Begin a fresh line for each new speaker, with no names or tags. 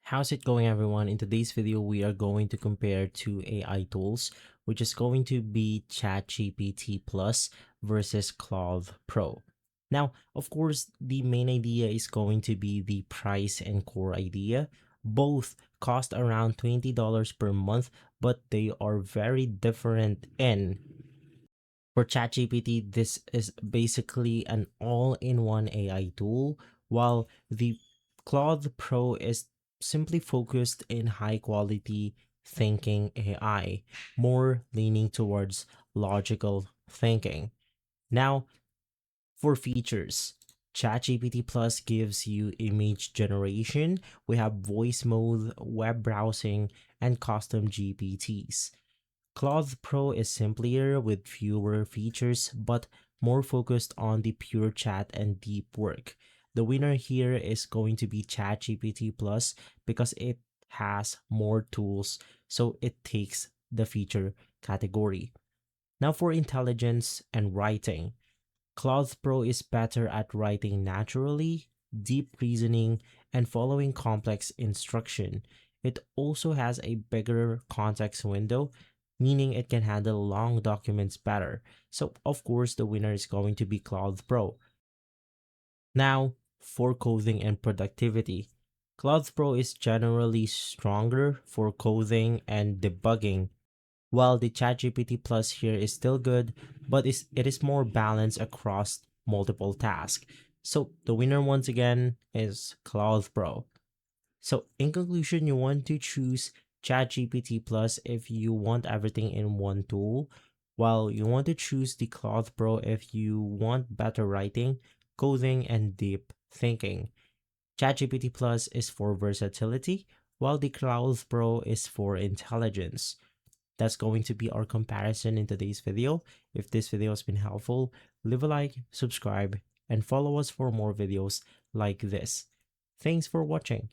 How's it going, everyone? In today's video, we are going to compare two AI tools, which is going to be ChatGPT Plus versus Claude Pro. Now, of course, the main idea is going to be the price and core idea. Both cost around $20 per month, but they are very different in. For ChatGPT, this is basically an all-in-one AI tool, while the Claude Pro is simply focused in high-quality thinking AI, more leaning towards logical thinking. Now, for features, ChatGPT Plus gives you image generation. We have voice mode, web browsing, and custom GPTs. Claude Pro is simpler with fewer features but more focused on the pure chat and deep work. The winner here is going to be ChatGPT Plus because it has more tools, so it takes the feature category. Now for intelligence and writing. Claude Pro is better at writing naturally, deep reasoning, and following complex instruction. It also has a bigger context window, meaning it can handle long documents better. So, of course, the winner is going to be Claude Pro. Now, for coding and productivity. Claude Pro is generally stronger for coding and debugging, while the ChatGPT Plus here is still good, but it is more balanced across multiple tasks. So the winner once again is Claude Pro. So in conclusion, you want to choose ChatGPT Plus if you want everything in one tool, while you want to choose the Claude Pro if you want better writing, coding, and deep thinking. ChatGPT Plus is for versatility, while the Claude Pro is for intelligence. That's going to be our comparison in today's video. If this video has been helpful, leave a like, subscribe, and follow us for more videos like this. Thanks for watching.